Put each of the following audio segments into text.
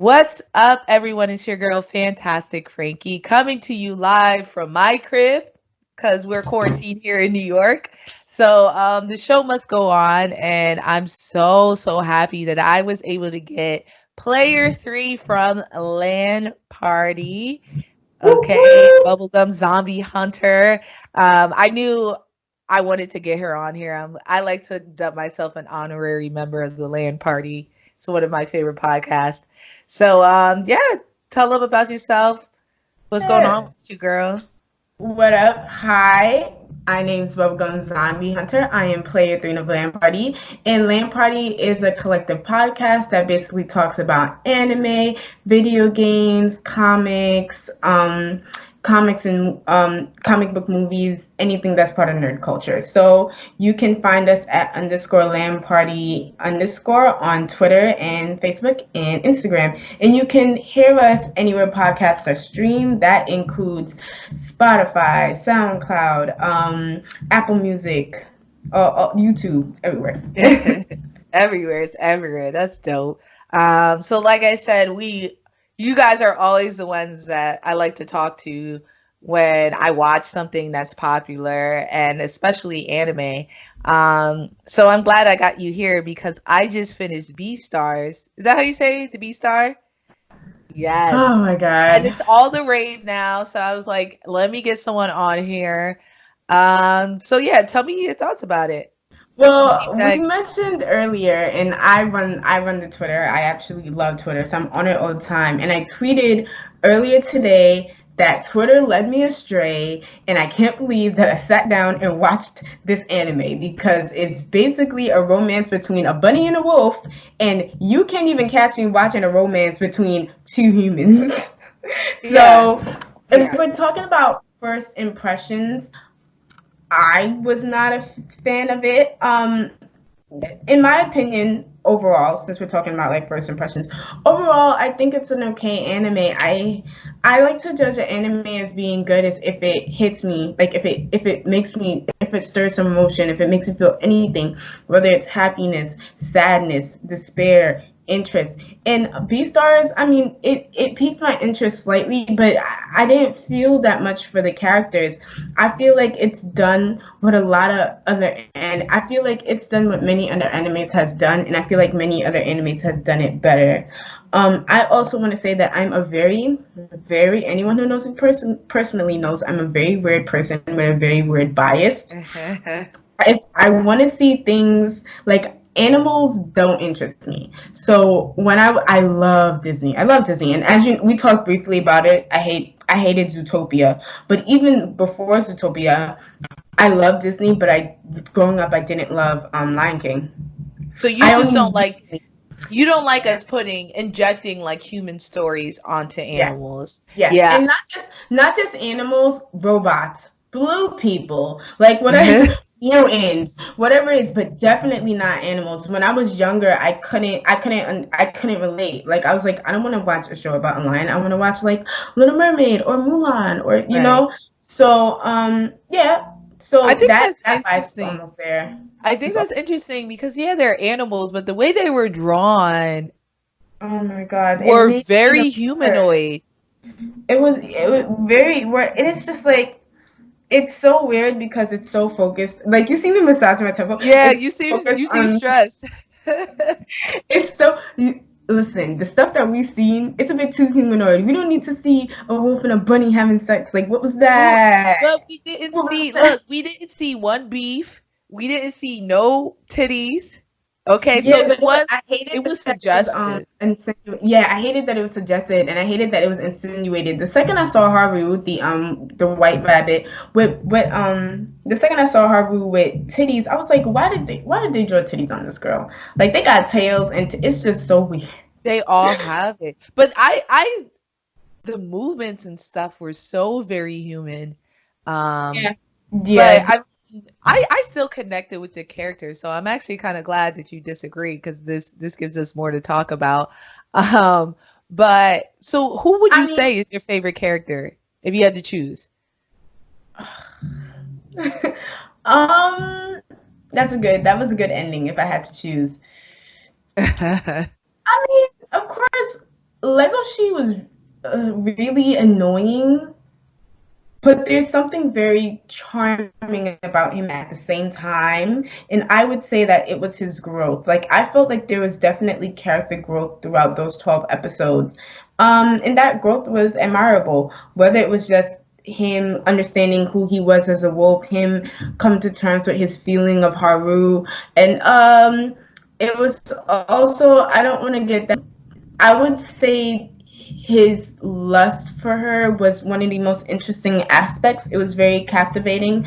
What's up, everyone? It's your girl, Fantastic Frankie, coming to you live from my crib because we're quarantined here in New York. So the show must go on, and I'm so happy that I was able to get player three from LAN Party. Okay, Bubblegum Zombie Hunter. I knew I wanted to get her on here. I like to dub myself an honorary member of the LAN Party. It's one of my favorite podcasts. So, yeah, tell them about yourself. What's going on Yeah. with you, girl? What up? Hi. My name's Bubblegum Zombie Hunter. I am player three of Land Party. And Land Party is a collective podcast that basically talks about anime, video games, comics and comic book movies, anything that's part of nerd culture. So you can find us at underscore Land Party underscore on Twitter and Facebook and Instagram. And you can hear us anywhere podcasts are streamed. That includes Spotify, SoundCloud, Apple Music, YouTube, everywhere. Everywhere, it's everywhere. That's dope. So like I said, you guys are always the ones that I like to talk to when I watch something that's popular and especially anime. So I'm glad I got you here because I just finished Beastars. Is that how you say it? The Beastar? Oh Yes. my And God. it's all the rave now. So I was like, let me get someone on here. So yeah, tell me your thoughts about it. You seem Well, we nice. mentioned earlier, and I run the Twitter. I actually love Twitter, so I'm on it all the time. And I tweeted earlier today that Twitter led me astray, and I can't believe that I sat down and watched this anime because it's basically a romance between a bunny and a wolf, and you can't even catch me watching a romance between two humans. Yeah, So, if yeah. we're talking about first impressions, I was not a fan of it. In my opinion, overall, since we're talking about like first impressions, overall, I think it's an okay anime. I like to judge an anime as being good as if it hits me, like if it makes me, if it stirs some emotion, if it makes me feel anything, whether it's happiness, sadness, despair, interest. And Beastars, I mean, it piqued my interest slightly, but I didn't feel that much for the characters. I feel like it's done what a lot of other, and I feel like it's done what many other animes has done, and I feel like many other animes has done it better. I also want to say that I'm a very, anyone who knows me personally knows I'm a very weird person with a very weird bias. If I want to see things like animals don't interest me. So when I love Disney. I love Disney. And as you we talked briefly about it, I hated Zootopia. But even before Zootopia, I love Disney, but I growing up I didn't love Lion King. So you I just don't only like you don't like us injecting like human stories onto Yes. animals. Yes. Yeah. And not just animals, robots, blue people, like whatever mutants, whatever it is, but definitely not animals. When I was younger, I couldn't relate. Like I was like, I don't want to watch a show about a lion. I want to watch like Little Mermaid or Mulan or Right. So yeah. I So think that's that vibe's interesting. almost there. I think So that's interesting because yeah, they're animals, but the way they were drawn oh my God. It were made me even very worse. humanoid. It was very it is just like it's so weird because it's so focused. Like you see me massaging my temple. Yeah, It's so focused you seem on. stressed. It's so. Listen, the stuff that we've seen, it's a bit too humanoid. We don't need to see a wolf and a bunny having sex. Like, what was Well, that? but we didn't What was see, that? look, we didn't see one beef. We didn't see no titties. Okay, so Yeah, I hated it was that it was suggested. yeah, I hated that it was suggested, and I hated that it was insinuated. The second I saw Haru, the white rabbit, the second I saw Haru with titties, I was like, why did they draw titties on this girl? Like they got tails, and it's just so weird. They all have it. But the movements and stuff were so very human. Yeah, But yeah. I still connected with the character, so I'm actually kind of glad that you disagree because this gives us more to talk about. Um, but so who would I you mean, say is your favorite character if you had to choose? um, that was a good ending if I had to choose. I mean, of course. Legoshi was really annoying, but there's something very charming about him at the same time. And I would say that it was his growth. Like, I felt like there was definitely character growth throughout those 12 episodes. And that growth was admirable, whether it was just him understanding who he was as a wolf, him come to terms with his feeling of Haru. And it was also, I don't want to get that, I would say his lust for her was one of the most interesting aspects. It was very captivating.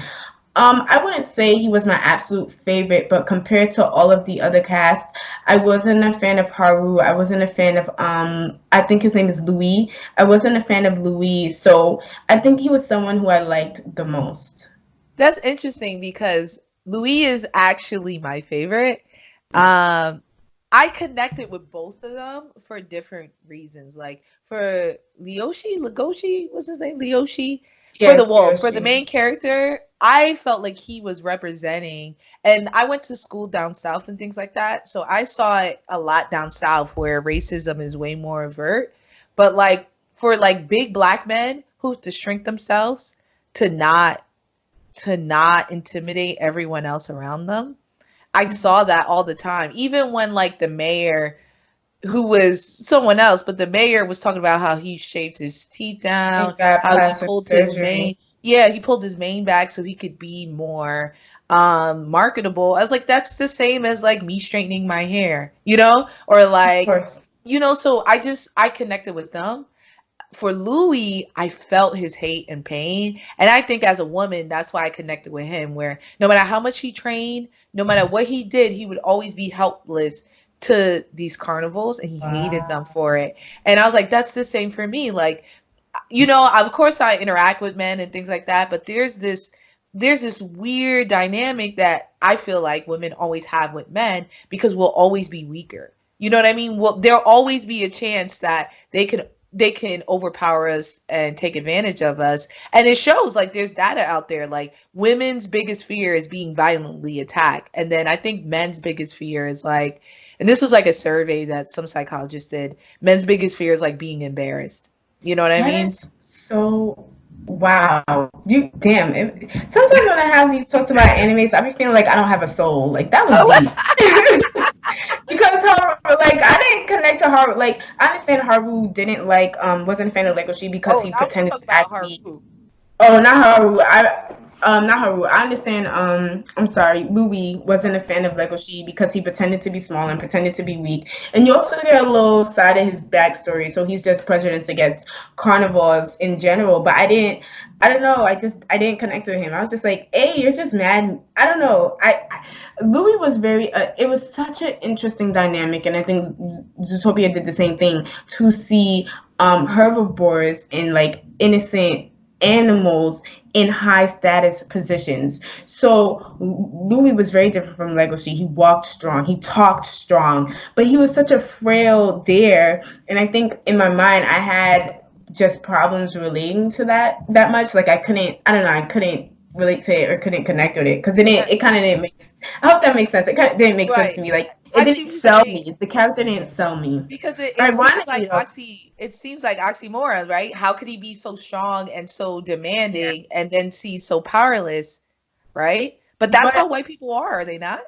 I wouldn't say he was my absolute favorite, but compared to all of the other cast, I wasn't a fan of Haru. I wasn't a fan of I think his name is Louis. I wasn't a fan of Louis, so I think he was someone who I liked the most. That's interesting because Louis is actually my favorite. Um, I connected with both of them for different reasons. Like for Legoshi, what's his name? Leoshi. For the Yes, wolf, for the Yoshi. main character, I felt like he was representing, and I went to school down south and things like that. So I saw it a lot down south where racism is way more overt. But like for like big black men who have to shrink themselves to not to not intimidate everyone else around them. I saw that all the time. Even when like the mayor, who was someone else, but the mayor was talking about how he shaved his teeth And down, got how he plastic pulled his surgery. mane. Yeah, he pulled his mane back so he could be more marketable. I was like, that's the same as like me straightening my hair, Or Of like, course. so I connected with them. For Louis, I felt his hate and pain. And I think as a woman, that's why I connected with him, where no matter how much he trained, no matter what he did, he would always be helpless to these carnivals and he hated them Wow. for it. And I was like, that's the same for me. Like, of course I interact with men and things like that, but there's this weird dynamic that I feel like women always have with men because we'll always be weaker. You know what I mean? Well, there'll always be a chance that they can overpower us and take advantage of us. And it shows like there's data out there like women's biggest fear is being violently attacked. And then I think men's biggest fear is like, and this was like a survey that some psychologists did, men's biggest fear is like being embarrassed. You know what I That mean? is so wow. You damn. Sometimes when I have these talks about animes, I be feeling like I don't have a soul. Like that was deep. Because Haru, like I didn't connect to Haru. Like I understand Haru didn't like wasn't a fan of Legoshi because Oh, he I was pretended talking to about ask Haru. me. Oh, not Haru. Not Haru. I understand. I'm sorry. Louis wasn't a fan of Legoshi because he pretended to be small and pretended to be weak. And you also get a little side of his backstory. So he's just prejudiced against carnivores in general. But I didn't. I don't know. I didn't connect with him. I was just like, hey, you're just mad. I don't know. Louis was very. It was such an interesting dynamic, and I think Zootopia did the same thing to see herbivores and like innocent animals in high status positions. So Louis was very different from Legoshi. He walked strong, he talked strong, but he was such a frail dare. And I think in my mind, I had just problems relating to that much. Like I don't know, I couldn't relate to it or couldn't connect with it because it kind of didn't make. I hope that makes sense. It kind of didn't make sense Right. to me. Like it I see didn't what you're sell saying. me. The character didn't sell me. Because it seems like Ironically, though, oxymoron, right? How could he be so strong and so yeah. demanding and then see so powerless, right? But that's But how white people are they not?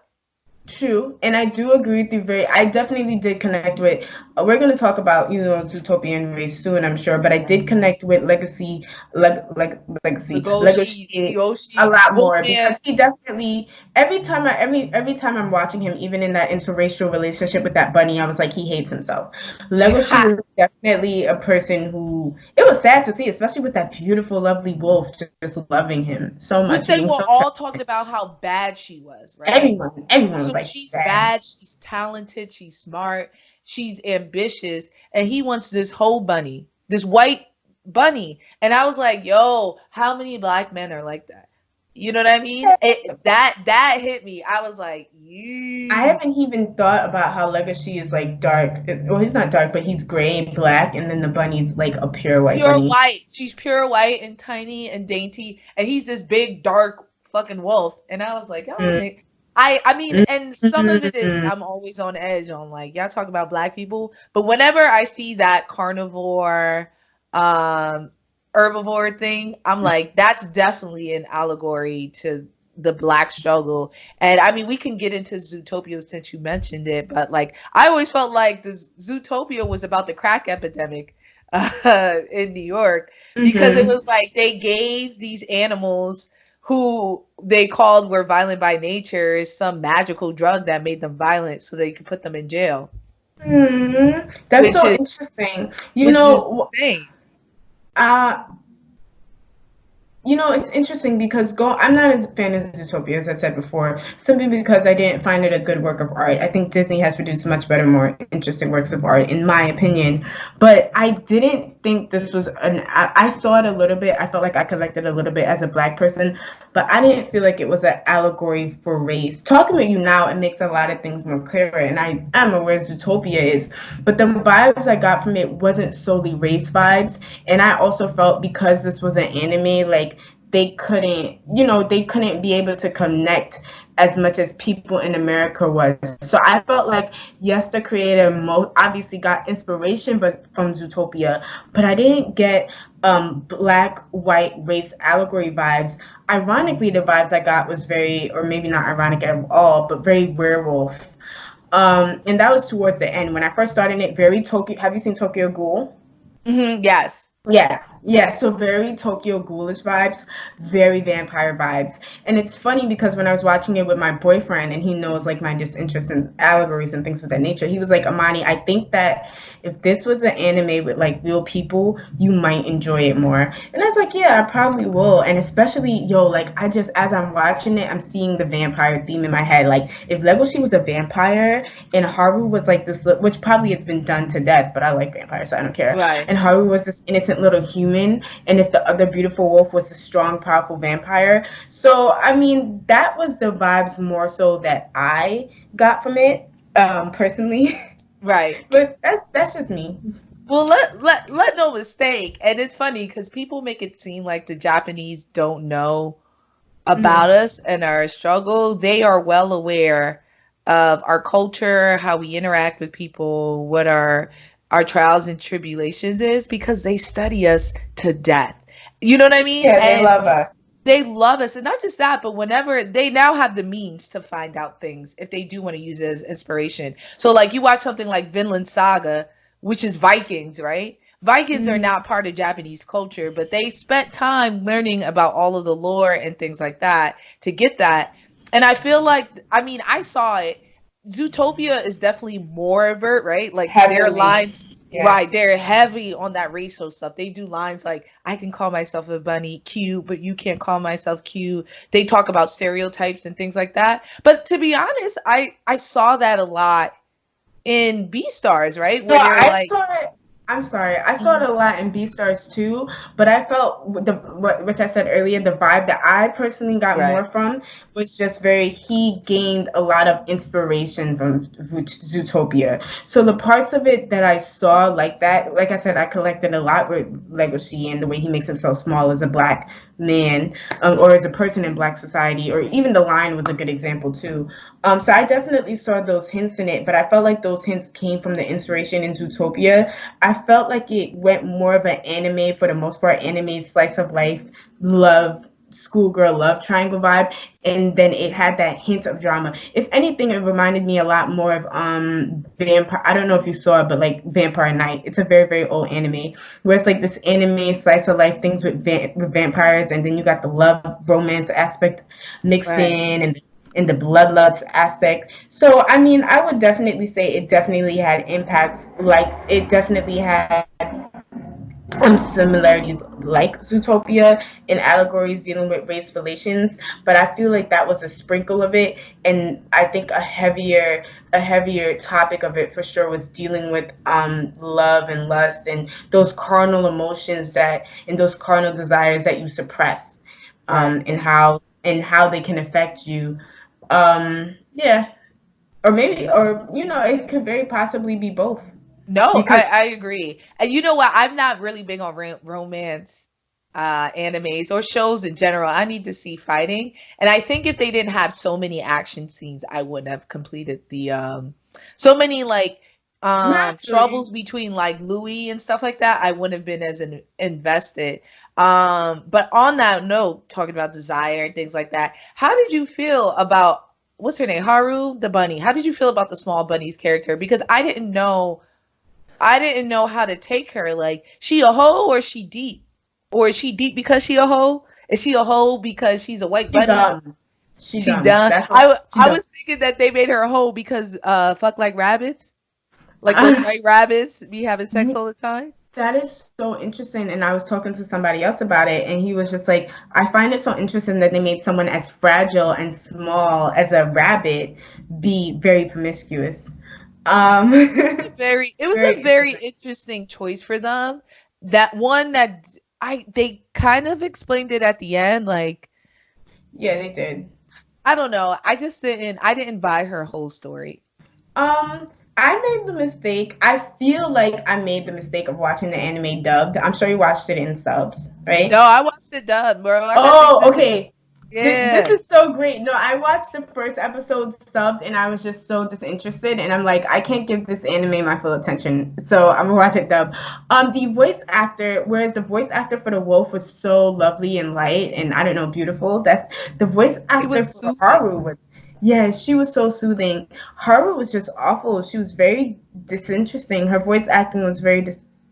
true, and I do agree with you. I definitely did connect with. We're going to talk about Zootopian race soon, I'm sure. But I did connect with Legoshi, Legacy a Yoshi, lot more Wolfman. because he definitely every time I'm watching him, even in that interracial relationship with that bunny, I was like, he hates himself. Legoshi was definitely a person who it was sad to see, especially with that beautiful, lovely wolf just loving him so Which much, they being were so all talking about how bad she was, right? everyone was So like she's bad. bad, she's talented, she's smart, she's ambitious, and he wants this whole bunny, this white bunny. And I was like, yo, how many black men are like that? You know what I mean? That hit me. I was like, I yeesh. haven't even thought about how Legacy is like dark. Well, he's not dark, but he's gray, black, and then the bunny's like a pure white Pure bunny. white. She's pure white and tiny and dainty, and he's this big dark fucking wolf. And I was like, oh, Mm. I mean, and some of it is Mm-hmm. I'm always on edge on like y'all talk about black people, but whenever I see that carnivore, um, herbivore thing, I'm like, that's definitely an allegory to the black struggle. And I mean, we can get into Zootopia since you mentioned it, but like I always felt like the Zootopia was about the crack epidemic in New York because it was like they gave these animals who they called were violent by nature some magical drug that made them violent so they could put them in jail, That's which so is interesting. insane. Uh, it's interesting because I'm not as a fan of Zootopia, as I said before, simply because I didn't find it a good work of art. I think Disney has produced much better, more interesting works of art, in my opinion. But I didn't think this was I saw it a little bit. I felt like I collected a little bit as a black person, but I didn't feel like it was an allegory for race. Talking with you now, it makes a lot of things more clearer, and I am aware Zootopia is. But the vibes I got from it wasn't solely race vibes. And I also felt because this was an anime, like they couldn't be able to connect as much as people in America was. So I felt like yes, the creator obviously got inspiration but from Zootopia, but I didn't get black white race allegory vibes. Ironically, the vibes I got was very, or maybe not ironic at all, but very werewolf. And that was towards the end. When I first started it, very Tokyo. Have you seen Tokyo Ghoul? Yes. Yeah. So very Tokyo Ghoulish vibes, very vampire vibes. And it's funny because when I was watching it with my boyfriend, and he knows like my disinterest in allegories and things of that nature, he was like, Amani, I think that if this was an anime with like real people, you might enjoy it more. And I was like, yeah, I probably will. And especially, like as I'm watching it, I'm seeing the vampire theme in my head. Like if Legoshi was a vampire and Haru was like this, which probably it's been done to death, but I like vampires, so I don't care. Right. And Haru was this innocent little human, and if the other beautiful wolf was a strong, powerful vampire. So, I mean, that was the vibes more so that I got from it, personally. Right. But that's just me. Well, let no mistake. And it's funny because people make it seem like the Japanese don't know about Mm-hmm. us and our struggle. They are well aware of our culture, how we interact with people, what our trials and tribulations is because they study us to death. You know what I mean? Yeah, they And love us. they love us. And not just that, but whenever they now have the means to find out things if they do want to use it as inspiration. So like you watch something like Vinland Saga, which is Vikings, right? Vikings are Mm-hmm. not part of Japanese culture, but they spent time learning about all of the lore and things like that to get that. And I feel like, I mean, I saw it. Zootopia is definitely more overt, right? Like their Heavily. lines, Yeah. right? They're heavy on that racial stuff. They do lines like, I can call myself a bunny cute, but you can't call myself cute. They talk about stereotypes and things like that. But to be honest, I saw that a lot in Beastars, right? So Where they're I like, saw it. I'm sorry. I saw it mhm, a lot in Beastars too, but I felt which I said earlier, the vibe that I personally got more right, from was just very. He gained a lot of inspiration from Zootopia. So the parts of it that I saw like that, like I said, I collected a lot with Legoshi and the way he makes himself small as a black man, or as a person in black society, or even the line was a good example too. So I definitely saw those hints in it, but I felt like those hints came from the inspiration in Zootopia. I felt like it went more of an anime, for the most part, anime slice of life, love, schoolgirl love triangle vibe, and then it had that hint of drama. If anything, it reminded me a lot more of Vampire. I don't know if you saw it, but like Vampire Night. It's a very very old anime where it's like this anime slice of life things with with vampires, and then you got the love romance aspect mixed right. in, and the bloodlust aspect. So I mean, I would definitely say it definitely had impacts. Like it definitely had similarities like Zootopia and allegories dealing with race relations, but I feel like that was a sprinkle of it, and I think a heavier topic of it for sure was dealing with love and lust and those carnal emotions that and those carnal desires that you suppress, Right. and how they can affect you. Yeah, or maybe, or it could very possibly be both No, because I agree. And you know what? I'm not really big on romance animes or shows in general. I need to see fighting. And I think if they didn't have so many action scenes, I wouldn't have completed the so many like troubles Naturally. between like Louis and stuff like that. I wouldn't have been as invested. But on that note, talking about desire and things like that, how did you feel about what's her name? Haru the bunny. How did you feel about the small bunny's character? Because I didn't know how to take her. Like, she a hoe or she deep? Or is she deep because she a hoe? Is she a hoe because she's a white She bunny? dumb. She She's dumb. done. That's I what wa- she I dumb. was thinking that they made her a hoe because fuck like rabbits, like those white rabbits be having sex all the time. That is so interesting. And I was talking to somebody else about it, and he was just like, I find it so interesting that they made someone as fragile and small as a rabbit be very promiscuous. It was a Very very interesting. interesting choice for them. That one that they kind of explained it at the end, like Yeah, they did. I don't know. I didn't buy her whole story. Um, I made the mistake. I feel like I made the mistake of watching the anime dubbed. I'm sure you watched it in subs, No, right? I watched it done, bro. I got things Oh, to do. okay. This Yeah. is so great. No, I watched the first episode subbed and I was just so disinterested. And I'm like, I can't give this anime my full attention. So I'm gonna watch it dubbed. The voice actor, whereas the voice actor for the wolf was so lovely and light and I don't know, beautiful. That's the voice It actor was for soothing. Haru was, yeah, she was so soothing. Haru was just awful. She was very disinteresting. Her voice acting was very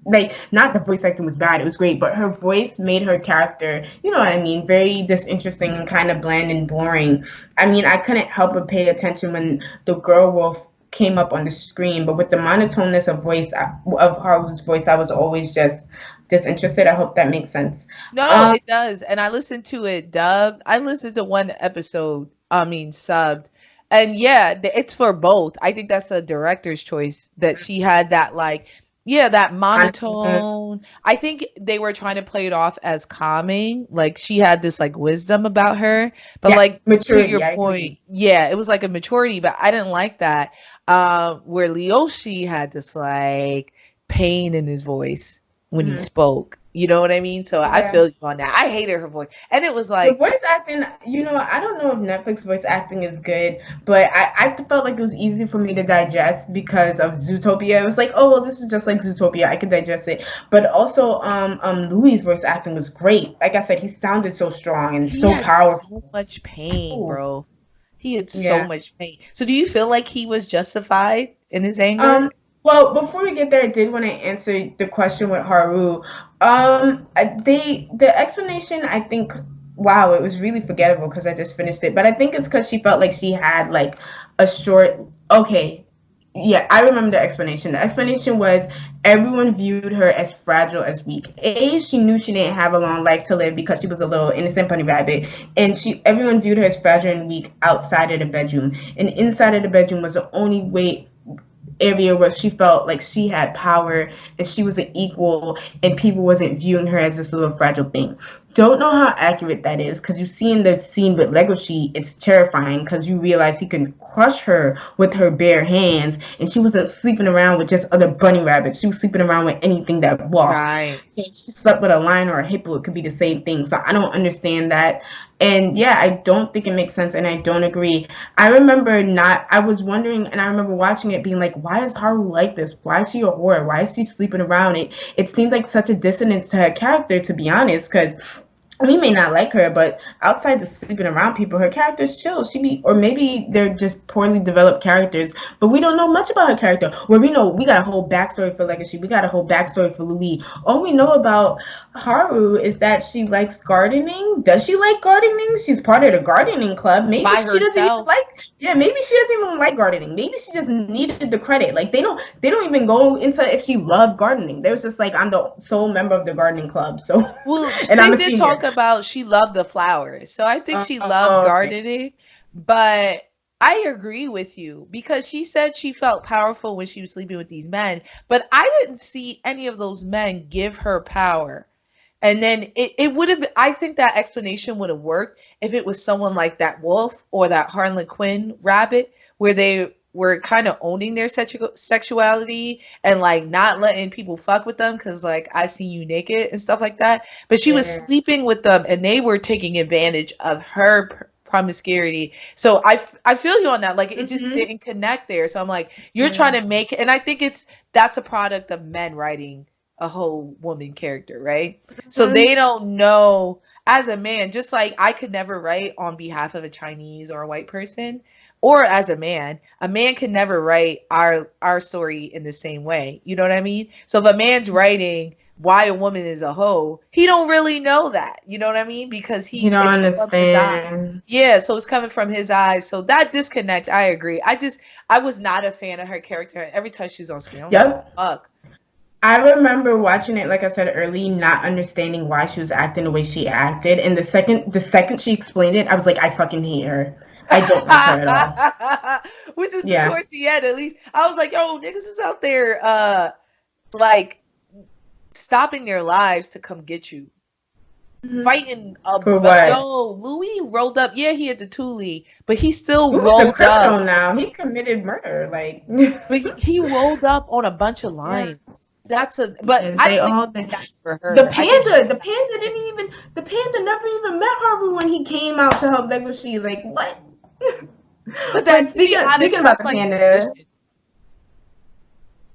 like not the voice acting was bad, it was great, but her voice made her character, you know what I mean, very disinteresting and kind of bland and boring. I mean, I couldn't help but pay attention when the girl wolf came up on the screen, but with the monotoneness of voice of Haru's voice, I was always just disinterested. I hope that makes sense. No, um it does. And I listened to it dubbed. I listened to one episode, I mean, subbed. And yeah, it's for both. I think that's a director's choice that she had that, like, yeah, that monotone. monotone. I think they were trying to play it off as calming. Like, she had this, like, wisdom about her. But, Yes, like, to your maturity, I point, agree. yeah, it was like a maturity, but I didn't like that. Where Leoshi had this, like, pain in his voice when he Mhm. spoke. You know what I mean? So I Yeah. feel you on that. I hated her voice. And it was The like, voice acting, I don't know if Netflix voice acting is good, but I felt like it was easy for me to digest because of Zootopia. It was like, oh well, this is just like Zootopia. I could digest it. But also, Louis' voice acting was great. Like I said, he sounded so strong and he so had so powerful. much pain, Ooh, bro. He had so yeah. much pain. So do you feel like he was justified in his anger? Um, well, before we get there, I did want to answer the question with Haru. The explanation, I think, wow, it was really forgettable because I just finished it. But I think it's because she felt like she had like a short. Okay, yeah, I remember the explanation. The explanation was everyone viewed her as fragile, as weak. A, she knew she didn't have a long life to live because she was a little innocent bunny rabbit, and she everyone viewed her as fragile and weak outside of the bedroom, and inside of the bedroom was the only way area where she felt like she had power and she was an equal and people wasn't viewing her as this little fragile thing. Don't know how accurate that is because you see in the scene with Legoshi, it's terrifying because you realize he can crush her with her bare hands, and she wasn't sleeping around with just other bunny rabbits. She was sleeping around with anything that walked. Right. So if she slept with a lion or a hippo, it could be the same thing. So I don't understand that. And yeah, I don't think it makes sense, and I don't agree. I remember not, I was wondering, and I remember watching it being like, why is Haru like this? Why is she a whore? Why is she sleeping around? It seemed like such a dissonance to her character, to be honest, because we may not like her, but outside the sleeping around people, her character's chill. She be, or maybe they're just poorly developed characters, but we don't know much about her character. Where we know we got a whole backstory for Legacy, we got a whole backstory for Louis. All we know about Haru is that she likes gardening. Does she like gardening? She's part of the gardening club. Maybe By she doesn't even herself. like. Yeah, maybe she doesn't even like gardening. Maybe she just needed the credit. Like they don't even go into if she loved gardening. They was just like, I'm the sole member of the gardening club, so Well, and they I'm a did talk senior. about she loved the flowers. So I think she loved Okay. gardening, but I agree with you because she said she felt powerful when she was sleeping with these men, but I didn't see any of those men give her power. And then it would have, I think that explanation would have worked if it was someone like that wolf or that Harlan Quinn rabbit, where were kind of owning their sexuality and like not letting people fuck with them because like I seen you naked and stuff like that. But she was Yeah. sleeping with them and they were taking advantage of her promiscuity. So I feel you on that. Like it just didn't connect there. So I'm like, you're trying to make it, and I think that's a product of men writing a whole woman character, right? So they don't know as a man, just like I could never write on behalf of a Chinese or a white person, or as a man can never write our story in the same way. You know what I mean? So if a man's writing why a woman is a hoe, he don't really know that. You know what I mean? Because You don't it's from his eyes. understand. Yeah, so it's coming from his eyes. So that disconnect, I agree. I was not a fan of her character. Every time she was on screen, I'm like, Yep. fuck. I remember watching it, like I said early, not understanding why she was acting the way she acted. And the second she explained it, I was like, I fucking hate her. I don't like her at all. Which is Yeah. towards the end, at least. I was like, yo, niggas is out there, like stopping their lives to come get you. Fighting For what? yo, Louis rolled up. Yeah, he had the Thule, but he still Who's a rolled criminal up. now? He committed murder. Like, But he rolled up on a bunch of lines. But And I they don't all think think that's for her. the panda never even met her when he came out to help Legoshi. Like, what? But then speaking about the panda. suspicious.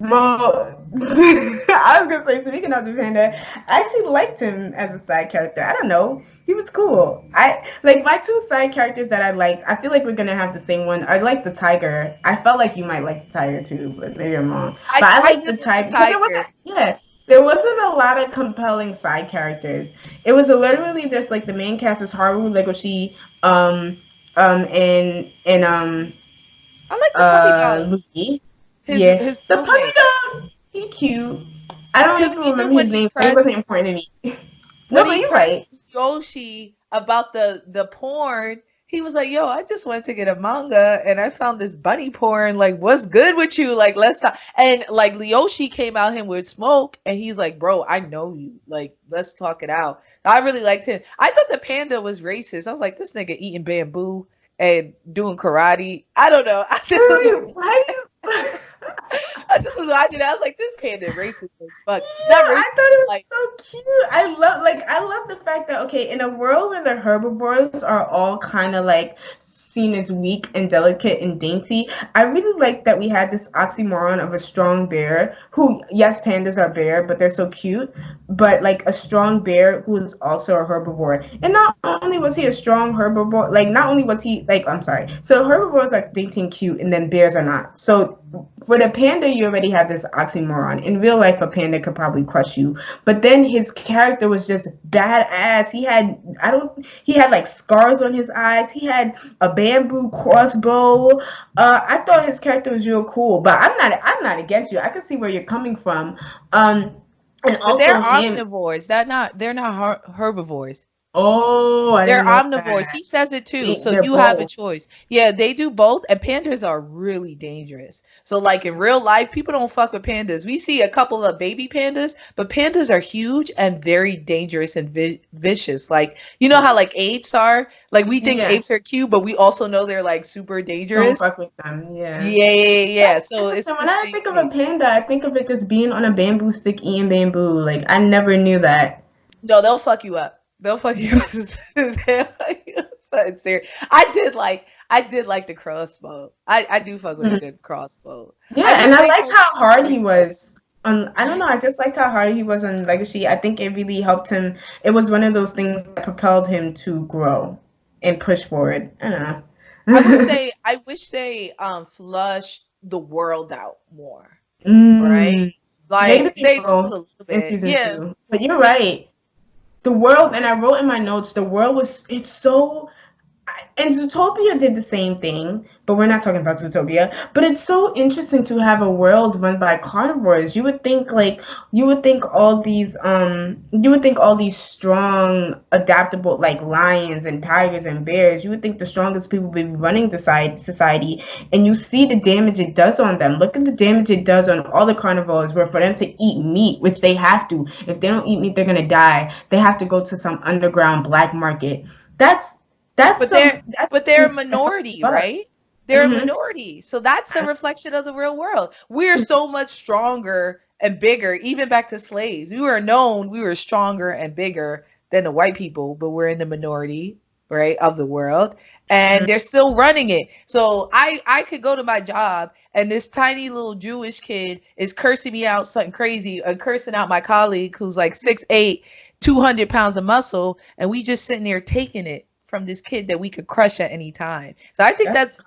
Well, I was gonna say, speaking of the panda, I actually liked him as a side character. I don't know, he was cool. I like my two side characters that I liked. I feel like we're gonna have the same one. I like the tiger. I felt like you might like the tiger too, but maybe I'm wrong. But I like the tiger. There wasn't a lot of compelling side characters. It was literally just like the main cast was Haru, Legoshi, and I like the puppy dog. Luffy. His The roommate. puppy dog, he cute. I don't Because even even remember when his he name, so it pressed wasn't important to me. when No, he you're right. pressed Yoshi about the porn, he was like, "Yo, I just went to get a manga and I found this bunny porn. Like, what's good with you? Like, let's talk." And like Yoshi came out him with smoke, and he's like, "Bro, I know you. Like, let's talk it out." I really liked him. I thought the panda was racist. I was like, "This nigga eating bamboo and doing karate." I don't know. I just was watching it. I was like, "This panda racist as fuck." Not racist, I thought it was like, so cute. I love the fact that, okay, in a world where the herbivores are all kind of like seen as weak and delicate and dainty, I really like that we had this oxymoron of a strong bear who, yes, pandas are bear, but they're so cute, but like a strong bear who is also a herbivore. And not only was he a strong herbivore, like not only was he like, I'm sorry, so herbivores are dainty and cute and then bears are not. So for the panda, you already have this oxymoron. In real life, a panda could probably crush you, but then his character was just badass. He had like scars on his eyes. He had a bamboo crossbow. I thought his character was real cool, but I'm not against you. I can see where you're coming from. And but also they're him. omnivores. They're not herbivores. Oh, I They're didn't know omnivores. that. He says it too. So They're you have a both. choice. Yeah, they do both. And pandas are really dangerous. So like in real life, people don't fuck with pandas. We see a couple of baby pandas, but pandas are huge and very dangerous and vicious. Like, you know how like apes are? Like we think Yeah. apes are cute, but we also know they're like super Don't dangerous. fuck with them. Yeah. Yeah. That's So it's interesting. the When I same think of a thing. panda, I think of it just being on a bamboo stick eating bamboo. Like, I never knew that. No, they'll fuck you up. They'll fuck you up. Something serious. I did like the crossbow. I do fuck with a good crossbow. Yeah, I and wish I they liked told how hard like he was on. I don't know. I just liked how hard he was on Legacy. I think it really helped him. It was one of those things that propelled him to grow and push forward. I don't know. I wish they flushed the world out more, right? Mm, maybe Like they they told a will little in bit. season Yeah. 2. But you're right. The world, and I wrote in my notes, the world was, it's so, and Zootopia did the same thing, but we're not talking about Zootopia. But it's so interesting to have a world run by carnivores. You would think all these strong, adaptable, like lions and tigers and bears, you would think the strongest people would be running the society, and you see the damage it does on them. Look at the damage it does on all the carnivores, where for them to eat meat, which they have to, if they don't eat meat, they're gonna die. They have to go to some underground black market. That's But some they're a that's minority, fuck. right? they're a minority. So that's a reflection of the real world. We're so much stronger and bigger, even back to slaves. We were known, we were stronger and bigger than the white people, but we're in the minority, right, of the world. And they're still running it. So I could go to my job and this tiny little Jewish kid is cursing me out something crazy, cursing out my colleague who's like 6'8", 200 pounds of muscle, and we just sitting there taking it from this kid that we could crush at any time. So I think that's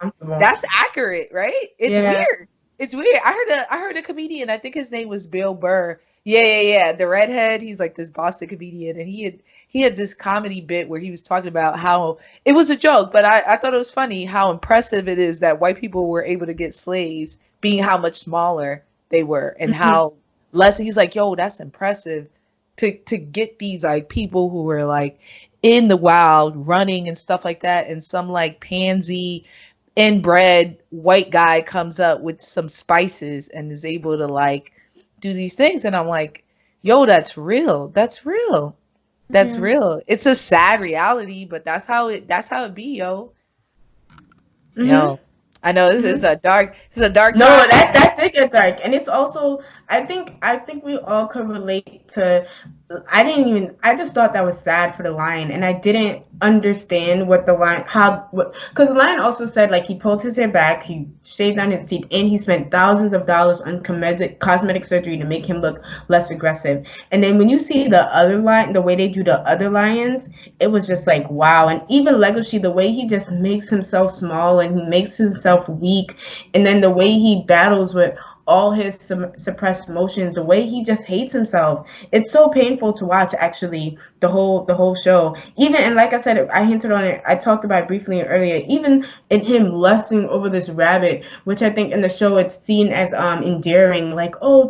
accurate, right? It's weird. It's weird. I heard a comedian, I think his name was Bill Burr. Yeah. The redhead, he's like this Boston comedian, and he had this comedy bit where he was talking about how it was a joke, but I thought it was funny how impressive it is that white people were able to get slaves, being how much smaller they were and how less. He's like, yo, that's impressive to get these like people who were like in the wild running and stuff like that, and some like pansy inbred white guy comes up with some spices and is able to like do these things. And I'm like, yo, that's real. That's real. That's real. It's a sad reality, but that's how it be, yo. Yo. I know this is a dark No, that did get dark. And it's also I think we all could relate to. I just thought that was sad for the lion, and I didn't understand what the lion, because the lion also said like he pulled his hair back, he shaved down his teeth, and he spent thousands of dollars on cosmetic surgery to make him look less aggressive. And then when you see the other lion, the way they do the other lions, it was just like, wow. And even Legoshi, the way he just makes himself small and he makes himself weak, and then the way he battles with all his suppressed emotions, the way he just hates himself, it's so painful to watch. Actually, the whole show, even, and like I said, I hinted on it, I talked about it briefly earlier, even in him lusting over this rabbit, which I think in the show it's seen as endearing, like, oh,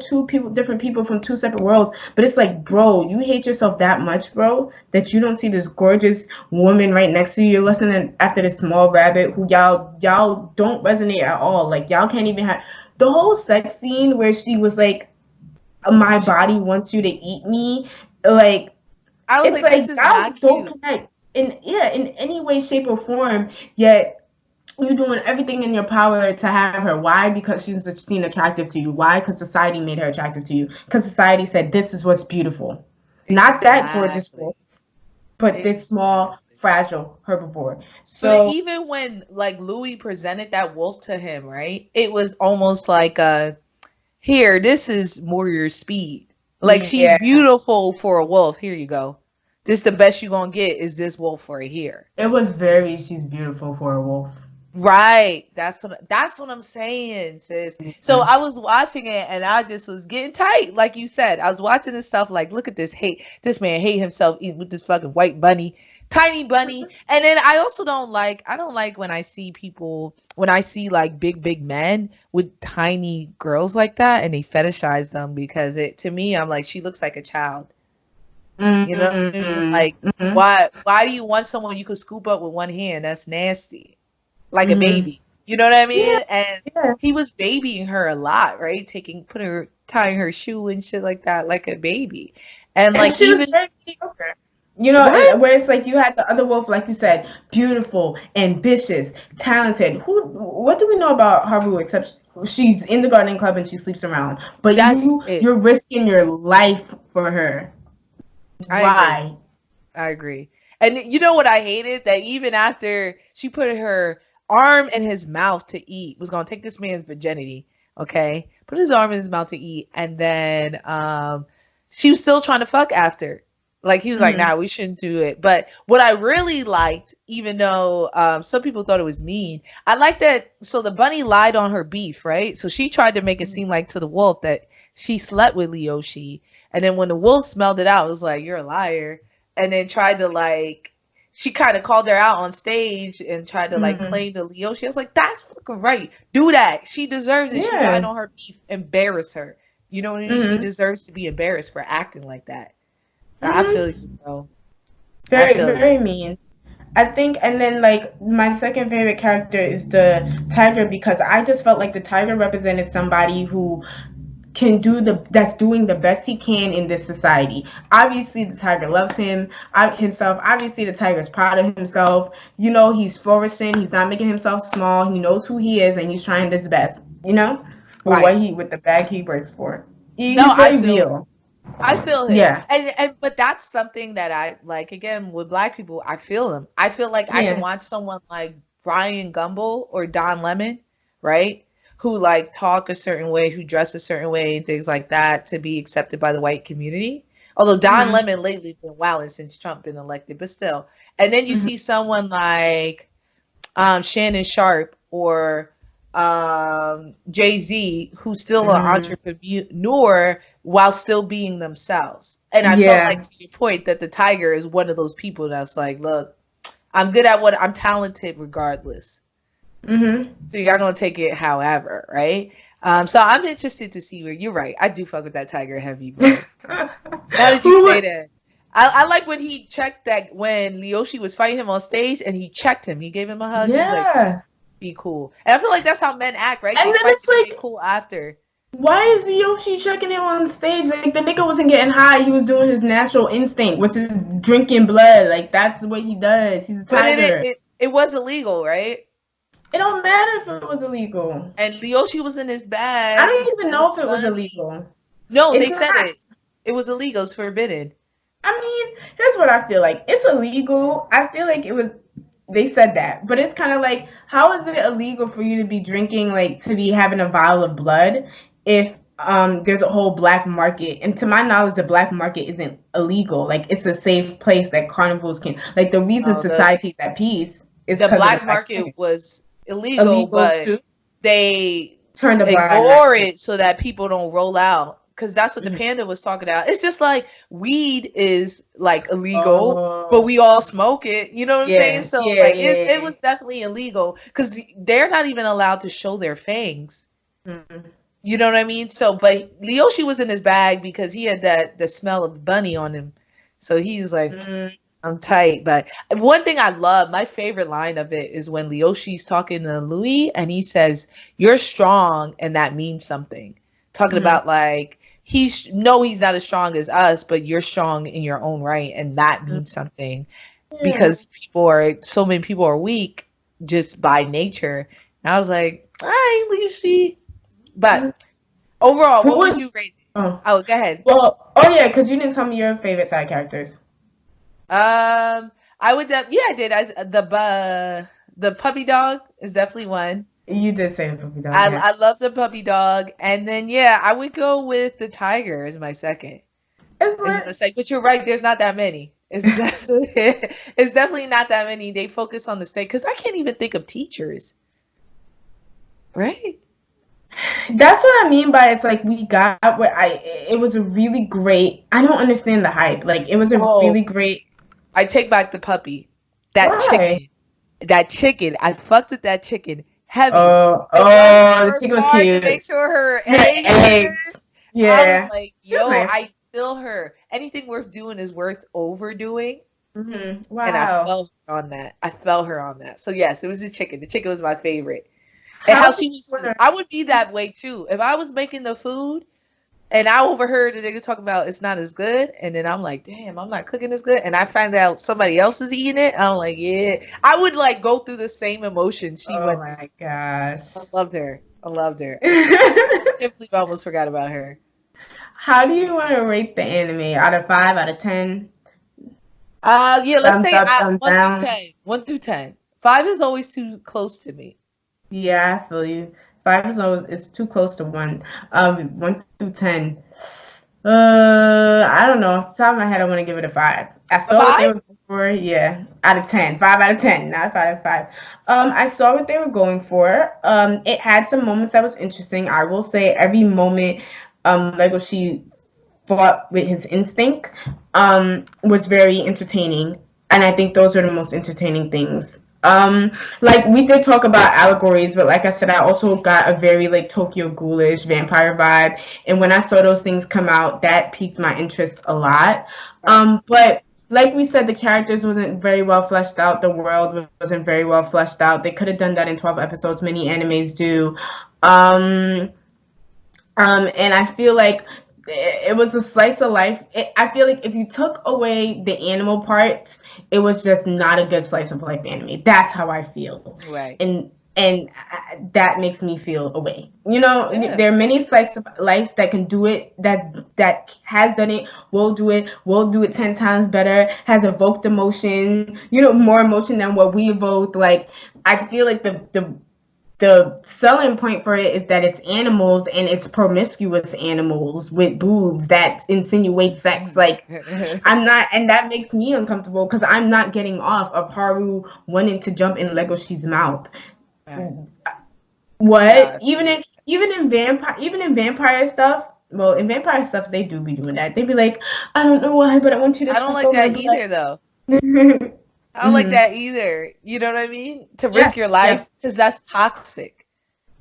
different people from two separate worlds. But it's like, bro, you hate yourself that much, bro, that you don't see this gorgeous woman right next to you. You're listening after this small rabbit who y'all don't resonate at all. Like, y'all can't even have the whole sex scene where she was like, my body wants you to eat me. Like, I was like, this is not cute. Connect in any way, shape, or form, yet you're doing everything in your power to have her. Why? Because she's seen attractive to you. Why? Because society made her attractive to you. Because society said, this is what's beautiful. Exactly. Not that gorgeous wolf, but this small, fragile herbivore. So but even when like Louis presented that wolf to him, right, it was almost like here, this is more your speed. Like, she's beautiful for a wolf. Here you go. This the best you're gonna get is this wolf right here. It was she's beautiful for a wolf. Right. That's what I'm saying, sis. So I was watching it and I just was getting tight, like you said. I was watching this stuff like, look at this man hate himself eating with this fucking white bunny. Tiny bunny. And then I also don't like when I see like big men with tiny girls like that and they fetishize them, because to me, I'm like, she looks like a child. You know, like, why do you want someone you could scoop up with one hand? That's nasty. Like a baby. You know what I mean? And he was babying her a lot, right? Tying her shoe and shit like that, like a baby. And like, she was very mediocre. You know, right? Where it's like you had the other wolf, like you said, beautiful, ambitious, talented. What do we know about Haru except she's in the gardening club and she sleeps around? But you're risking your life for her. Why? I agree. And you know what I hated? That even after she put her arm in his mouth to eat, was going to take this man's virginity, okay? Put his arm in his mouth to eat, and then she was still trying to fuck after. Like, he was like, nah, we shouldn't do it. But what I really liked, even though some people thought it was mean, I liked that. So the bunny lied on her beef, right? So she tried to make it seem like to the wolf that she slept with Leoshi. And then when the wolf smelled it out, it was like, you're a liar. And then tried to, like, she kind of called her out on stage and tried to, like, claim the Leoshi. I was like, that's fucking right. Do that. She deserves it. Yeah. She lied on her beef. Embarrass her. You know what I mean? She deserves to be embarrassed for acting like that. I feel you, bro. Very mean. I think, and then like my second favorite character is the tiger, because I just felt like the tiger represented somebody who that's doing the best he can in this society. Obviously the tiger loves himself. Obviously the tiger's proud of himself. He's flourishing, he's not making himself small, he knows who he is, and he's trying his best, Right. with the bag he works for. No, He's very real. I feel him. Yeah. And but that's something that I like, again, with Black people, I feel him. I feel like I can watch someone like Brian Gumble or Don Lemon, right? Who like talk a certain way, who dress a certain way, and things like that to be accepted by the white community. Although Don Lemon lately been wilding since Trump been elected, but still. And then you see someone like Shannon Sharp or Jay-Z, who's still an entrepreneur while still being themselves. And I felt like, to your point, that the tiger is one of those people that's like, look, I'm good at what I'm talented regardless. So you're gonna take it however, right? So I'm interested to see where you're right. I do fuck with that tiger heavy, bro. Now that you say that. I like when he checked that when Leoshi was fighting him on stage and he checked him. He gave him a hug. Yeah. He was like, be cool. And I feel like that's how men act, right? And they then fight it's to like, get cool after. Why is Yoshi checking him on stage? Like, the nigga wasn't getting high. He was doing his natural instinct, which is drinking blood. Like, that's what he does. He's a tiger. But it was illegal, right? It don't matter if it was illegal. And Leoshi was in his bag. I don't even know if it was illegal. No, they said it. It was illegal. It's forbidden. I mean, here's what I feel like. It's illegal. I feel like they said that. But it's kind of like, how is it illegal for you to be drinking, like, to be having a vial of blood if there's a whole black market? And to my knowledge, the black market isn't illegal. Like, it's a safe place that carnivals can. Like, the reason society's at peace is the black market was illegal, but too? They ignore it so that people don't roll out. Because that's what the panda was talking about. It's just like weed is like illegal, but we all smoke it. You know what I'm saying? So it was definitely illegal because they're not even allowed to show their fangs. You know what I mean? So, but Leoshi was in his bag because he had the smell of bunny on him. So he was like, I'm tight. But one thing I love, my favorite line of it is when Leoshi's talking to Louis and he says, "You're strong," and that means something. Talking about like, he's not as strong as us, but you're strong in your own right, and that means something because so many people are weak just by nature. And I was like, "Hi, Lucy." But overall, what would you rate it? Oh, go ahead. Well, because you didn't tell me your favorite side characters. I would. I did. The puppy dog is definitely one. You did say the puppy dog. I love the puppy dog, and then I would go with the tiger as my second. But you're right. There's not that many. It's definitely not that many. They focus on the state because I can't even think of teachers. Right. That's what I mean by it's like we got it was a really great. I don't understand the hype. Like, it was a really great. I take back the puppy. That chicken. I fucked with that chicken. Heavy. The chicken was cute. To make sure her eggs. Yeah. I was like, yo, I feel her. Anything worth doing is worth overdoing. Wow. And I felt her on that. So yes, it was the chicken. The chicken was my favorite. And how she was, I would be that way too. If I was making the food and I overheard the nigga talk about it's not as good, and then I'm like, damn, I'm not cooking as good, and I find out somebody else is eating it, I'm like, yeah. I would like go through the same emotion she went through. Oh my gosh. I loved her. I can't believe I almost forgot about her. How do you want to rate the anime? Out of 5, out of 10? Let's say 1 through 10. 1 through 10. 5 is always too close to me. Yeah, I feel you. 5 is too close to 1. 1 through 10. I don't know. Off the top of my head, I want to give it a 5. I saw what they were going for. Yeah, out of 10. 5 out of 10, not 5 out of 5. I saw what they were going for. It had some moments that was interesting. I will say every moment, Legoshi fought with his instinct, was very entertaining, and I think those are the most entertaining things. Like, we did talk about allegories, but like I said, I also got a very like Tokyo Ghoulish vampire vibe, and when I saw those things come out, that piqued my interest a lot. But like we said, the characters wasn't very well fleshed out. The world wasn't very well fleshed out. They could have done that in 12 episodes. Many animes do. And I feel like it was a slice of life. I feel like if you took away the animal parts, it was just not a good slice of life anime. That's how I feel, Right. and that makes me feel away. You know, Yeah. there are many slice of lives that can do it. That has done it. Will do it. Will do it 10 times better. Has evoked emotion. You know, more emotion than what we evoked. Like I feel like the selling point for it is that it's animals and it's promiscuous animals with boobs that insinuate sex. Like I'm not, and that makes me uncomfortable because I'm not getting off of Haru wanting to jump in Legoshi's mouth. Right. What? Nah, Even in vampire stuff. Well, in vampire stuff, they do be doing that. They be like, I don't know why, but I want you to I don't suck like on my that butt. either, though. I don't like Hmm. that either. You know what I mean? To risk Yes, your yes. life, because that's toxic.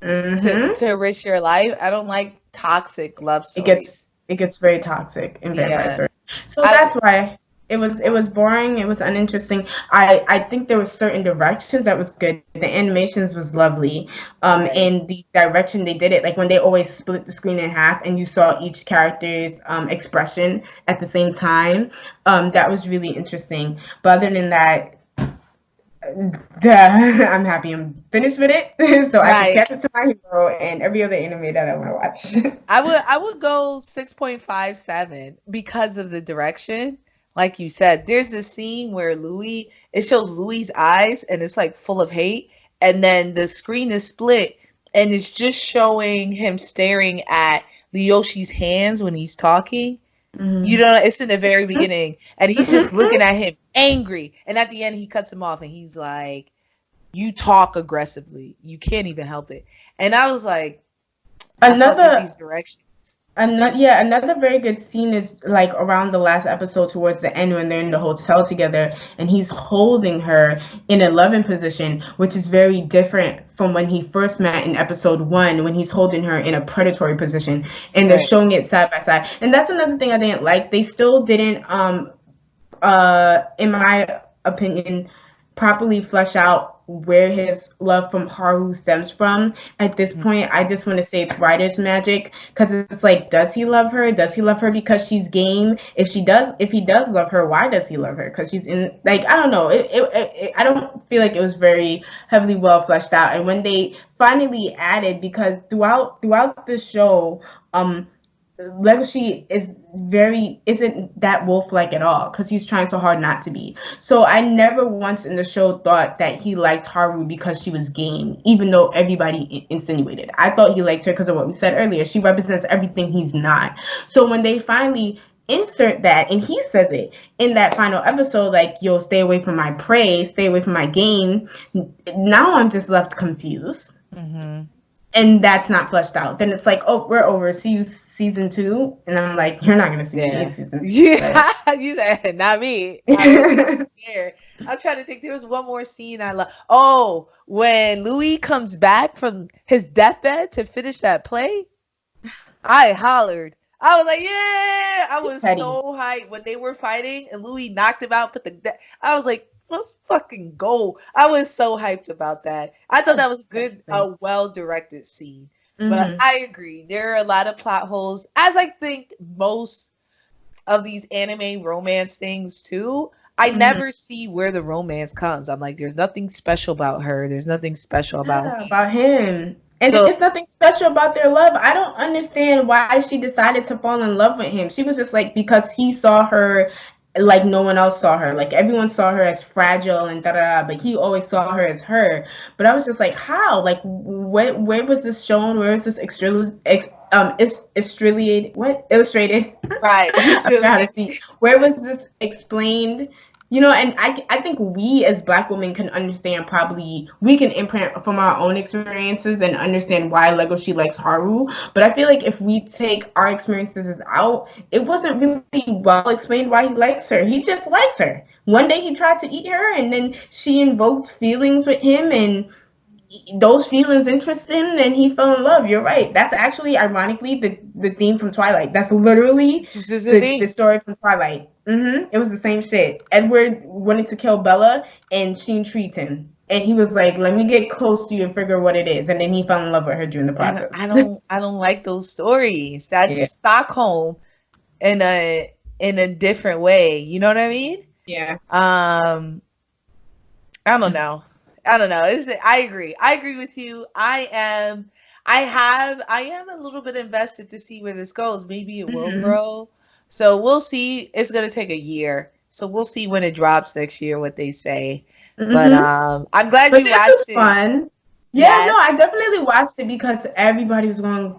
Hmm. To risk your life, I don't like toxic love it gets stories. it gets very toxic in vampire Yeah. stories. So I that's why it was boring. It was uninteresting. I think there was certain directions that was good. The animations was lovely. Right. And the direction they did it, like when they always split the screen in half and you saw each character's expression at the same time. That was really interesting. But other than that, duh, I'm happy I'm finished with it, so I can Right. catch up to my hero and every other anime that I want to watch. I would go 6.57 because of the direction. Like you said, there's this scene where Louis, it shows Louis's eyes and it's like full of hate, and then the screen is split and it's just showing him staring at Yoshi's hands when he's talking. You Mhm. know, it's in the very beginning, and he's just looking at him angry, and at the end he cuts him off and he's like, "You talk aggressively. You can't even help it." And I was like, I fuck with Another these directions. another very good scene is like around the last episode towards the end when they're in the hotel together and he's holding her in a loving position, which is very different from when he first met in episode 1 when he's holding her in a predatory position, and they're Right. showing it side by side. And that's another thing I didn't like. They still didn't in my opinion, properly flesh out where his love from Haru stems from. At this Mhm. point, I just want to say it's writer's magic because it's like, does he love her? Does he love her because she's game? If he does love her, why does he love her? Because she's in, like, I don't know. I don't feel like it was very heavily well fleshed out. And when they finally added, because throughout the show, Legoshi isn't that wolf like at all because he's trying so hard not to be. So I never once in the show thought that he liked Haru because she was game, even though everybody insinuated. I thought he liked her because of what we said earlier. She represents everything he's not. So when they finally insert that, and he says it in that final episode, like, yo, stay away from my prey, stay away from my game. Now I'm just left confused, Mhm. and that's not fleshed out. Then it's like, oh, we're over. See you season 2, and I'm like, you're not gonna see me in Yeah. season 2. But Yeah. You said not me. I wasn't there. I'm trying to think. There was one more scene I love. Oh, when Louis comes back from his deathbed to finish that play, I hollered. I was like, yeah! I he's was petty. so hyped when they were fighting and Louis knocked him out, put the I was like, let's fucking go. I was so hyped about that. I thought Yes, that was that's good, nice. a well-directed scene. But Mm-hmm. I agree. There are a lot of plot holes, as I think most of these anime romance things too. I Mm-hmm. never see where the romance comes. I'm like, there's nothing special about her. There's nothing special about Yeah, him. about him. And So it's nothing special about their love. I don't understand why she decided to fall in love with him. She was just like, because he saw her like no one else saw her. Like everyone saw her as fragile and da da da, but he always saw her as her. But I was just like, how? Like, where was this shown? Where was this illustrated? right, it's I forgot how to really speak. Where was this explained? You know, and I think we as Black women can understand, probably we can imprint from our own experiences and understand why Legoshi likes Haru. But I feel like if we take our experiences out, it wasn't really well explained why he likes her. He just likes her. One day he tried to eat her, and then she invoked feelings with him, and those feelings interest him, and he fell in love. You're right. That's actually, ironically, the theme from Twilight. That's literally this is the the thing. story from Twilight. It was the same shit. Edward wanted to kill Bella, and she intrigued him. and he was like, "Let me get close to you and figure what it is," and then he fell in love with her during the And process. I don't like those stories. That's Yeah, Stockholm in a different way. You know what I mean? yeah. Um, I don't know. I don't know. I agree. I agree with you. I am a little bit invested to see where this goes. Maybe it will Hmm. grow. So we'll see. It's gonna take a year. So we'll see when it drops next year what they say. But Hmm. I'm glad But you this was watched it. fun. Yeah, no, I Yes. definitely watched it because everybody was going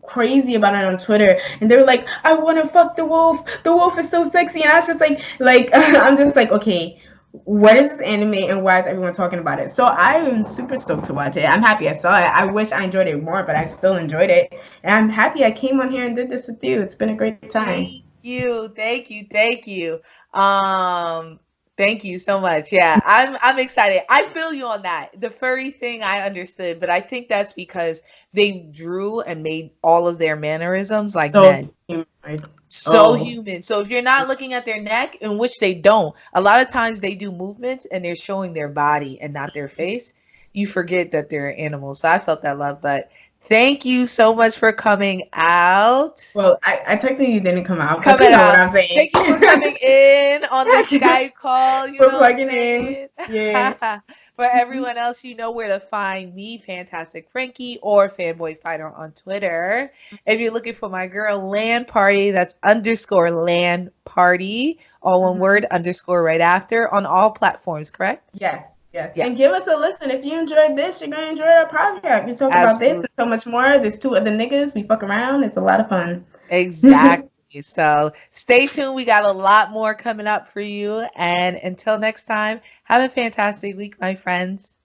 crazy about it on Twitter, and they were like, "I want to fuck the wolf. The wolf is so sexy," and I was just like, I'm just like, okay, what is this anime, and why is everyone talking about it? So I am super stoked to watch it. I'm happy I saw it. I wish I enjoyed it more, but I still enjoyed it, and I'm happy I came on here and did this with you. It's been a great time. Thank you. Thank you. Thank you. Um, thank you so much. Yeah, I'm excited. I feel you on that. The furry thing I understood, but I think that's because they drew and made all of their mannerisms like So men. humanoid. So Oh. human. So if you're not looking at their neck, in which they don't, a lot of times they do movements and they're showing their body and not their face. You forget that they're animals. So I felt that love, but thank you so much for coming out. Well, I technically didn't come out, but you Coming know what out. I'm saying. Thank you for coming in on this Skype call. You We're know what I'm plugging in. saying? Yeah. For everyone else, you know where to find me, Fantastic Frankie, or Fanboy Fighter on Twitter. If you're looking for my girl, Land Party, that's underscore Land Party, all one Mhm. word, underscore right after, on all platforms, correct? Yes, yes. And Yes, give us a listen. If you enjoyed this, you're going to enjoy our podcast. We talk about this and absolutely. so much more. There's two other niggas. We fuck around. It's a lot of fun. Exactly. So stay tuned. We got a lot more coming up for you. And until next time, have a fantastic week, my friends.